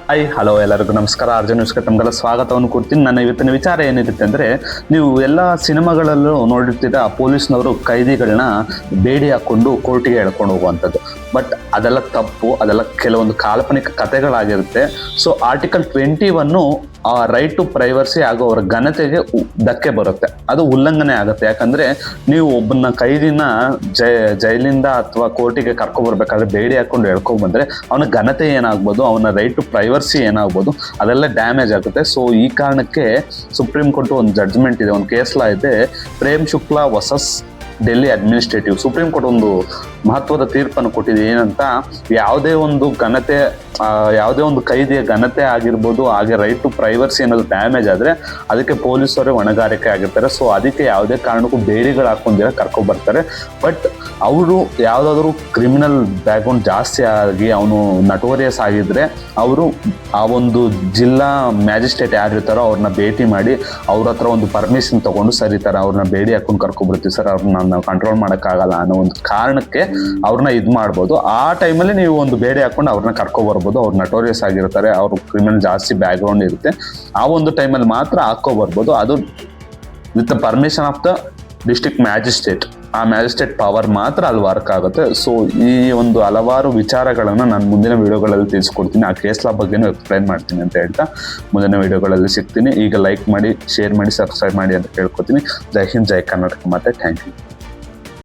Hi hello ಎಲ್ಲರಿಗೂ ನಮಸ್ಕಾರ. ಅರ್ಜುನ್ ನ್ಯೂಸ್ಗೆ ತಮಗೆಲ್ಲ ಸ್ವಾಗತವನ್ನು ಕೊಡ್ತೀನಿ. ನನ್ನ ಇವತ್ತಿನ ವಿಚಾರ ಏನಿರುತ್ತೆ ಅಂದರೆ, ನೀವು ಎಲ್ಲ ಸಿನಿಮಾಗಳಲ್ಲೂ ನೋಡಿರ್ತೀರ ಪೊಲೀಸ್ನವರು ಕೈದಿಗಳನ್ನ ಬೇಡಿ ಹಾಕ್ಕೊಂಡು ಕೋರ್ಟಿಗೆ ಎಳ್ಕೊಂಡು ಹೋಗುವಂಥದ್ದು. ಬಟ್ ಅದೆಲ್ಲ ತಪ್ಪು, ಅದೆಲ್ಲ ಕೆಲವೊಂದು ಕಾಲ್ಪನಿಕ ಕಥೆಗಳಾಗಿರುತ್ತೆ. ಸೊ ಆರ್ಟಿಕಲ್ 21 ರೈಟ್ ಟು ಪ್ರೈವರ್ಸಿ ಹಾಗೂ ಅವರ ಘನತೆಗೆ ಧಕ್ಕೆ ಬರುತ್ತೆ, ಅದು ಉಲ್ಲಂಘನೆ ಆಗುತ್ತೆ. ಯಾಕಂದರೆ ನೀವು ಒಬ್ಬನ ಕೈದಿನ ಜೈಲಿಂದ ಅಥವಾ ಕೋರ್ಟಿಗೆ ಕರ್ಕೊಬರ್ಬೇಕಾದ್ರೆ ಬೇಡಿ ಹಾಕ್ಕೊಂಡು ಎಳ್ಕೊಂಡ್ಬಂದರೆ ಅವನ ಘನತೆ ಏನಾಗ್ಬೋದು, ಅವನ ರೈಟ್ ಟು ಪ್ರೈವರ್ಸಿ ಏನಾಗ್ಬೋದು, ಅದೆಲ್ಲ ಡ್ಯಾಮೇಜ್ ಆಗುತ್ತೆ. ಸೊ ಈ ಕಾರಣಕ್ಕೆ ಸುಪ್ರೀಂ ಕೋರ್ಟ್ ಒಂದು ಜಡ್ಜ್ಮೆಂಟ್ ಇದೆ, ಒಂದು ಕೇಸ್ ಲಾ ಇದೆ, Prem Shukla versus Delhi administrative. Supreme court ಒಂದು ಮಹತ್ವದ ತೀರ್ಪನ್ನು ಕೊಟ್ಟಿದೆ. ಏನಂತ, ಯಾವುದೇ ಒಂದು ಕೈದಿಯ ಘನತೆ ಆಗಿರ್ಬೋದು, ಹಾಗೆ ರೈಟ್ ಟು ಪ್ರೈವರ್ಸಿ ಅನ್ನೋದು ಡ್ಯಾಮೇಜ್ ಆದರೆ ಅದಕ್ಕೆ ಪೊಲೀಸರೇ ಹೊಣೆಗಾರಿಕೆ ಆಗಿರ್ತಾರೆ. ಸೊ ಅದಕ್ಕೆ ಯಾವುದೇ ಕಾರಣಕ್ಕೂ ಬೇಡಿಗಳು ಹಾಕೊಂಡಿರ ಕರ್ಕೊಬರ್ತಾರೆ. ಬಟ್ ಅವರು ಯಾವುದಾದ್ರೂ ಕ್ರಿಮಿನಲ್ ಬ್ಯಾಕ್ಗ್ರೌಂಡ್ ಜಾಸ್ತಿ ಆಗಿ ಅವನು ನಟೋರಿಯಸ್ ಆಗಿದ್ರೆ ಅವರು ಆ ಒಂದು ಜಿಲ್ಲಾ ಮ್ಯಾಜಿಸ್ಟ್ರೇಟ್ ಯಾರಿರ್ತಾರೋ ಅವ್ರನ್ನ ಭೇಟಿ ಮಾಡಿ ಅವ್ರ ಹತ್ರ ಒಂದು ಪರ್ಮಿಷನ್ ತೊಗೊಂಡು, ಸರ್ ಈ ಥರ ಅವ್ರನ್ನ ಬೇಡಿ ಹಾಕೊಂಡು ಕರ್ಕೊಬರ್ತೀವಿ ಸರ್, ಅವ್ರನ್ನ ನಾವು ಕಂಟ್ರೋಲ್ ಮಾಡೋಕ್ಕಾಗಲ್ಲ ಅನ್ನೋ ಒಂದು ಕಾರಣಕ್ಕೆ ಅವ್ರನ್ನ ಇದು ಮಾಡ್ಬೋದು. ಆ ಟೈಮಲ್ಲಿ ನೀವು ಒಂದು ಬೇಡಿ ಹಾಕೊಂಡು ಅವ್ರನ್ನ ಕರ್ಕೊಬರ್ಬೋದು. ಅವ್ರು ನಟೋರಿಯಸ್ ಆಗಿರ್ತಾರೆ, ಅವ್ರ ಕ್ರಿಮಿನಲ್ ಜಾಸ್ತಿ ಬ್ಯಾಕ್ಗ್ರೌಂಡ್ ಇರುತ್ತೆ, ಆ ಒಂದು ಟೈಮಲ್ಲಿ ಮಾತ್ರ ಹಾಕ್ಕೊಬರ್ಬೋದು. ಅದು with the permission of the district magistrate. ಆ ಮ್ಯಾಜಿಸ್ಟ್ರೇಟ್ ಪವರ್ ಮಾತ್ರ ಅಲ್ಲಿ ವರ್ಕ್ ಆಗುತ್ತೆ. ಸೊ ಈ ಒಂದು ಹಲವಾರು ವಿಚಾರಗಳನ್ನು ನಾನು ಮುಂದಿನ ವಿಡಿಯೋಗಳಲ್ಲಿ ತಿಳಿಸ್ಕೊಡ್ತೀನಿ. ಆ ಕೇಸ್ ಲಾ ಬಗ್ಗೆನೂ ಎಕ್ಸ್ಪ್ಲೈನ್ ಮಾಡ್ತೀನಿ ಅಂತ ಹೇಳ್ತಾ ಮುಂದಿನ ವಿಡಿಯೋಗಳಲ್ಲಿ ಸಿಗ್ತೀನಿ. ಈಗ ಲೈಕ್ ಮಾಡಿ, ಶೇರ್ ಮಾಡಿ, ಸಬ್ಸ್ಕ್ರೈಬ್ ಮಾಡಿ ಅಂತ ಕೇಳ್ಕೊತೀನಿ. ಜೈ ಹಿಂದ್, ಜೈ ಕರ್ನಾಟಕ. ಮತ್ತೆ ಥ್ಯಾಂಕ್ ಯು.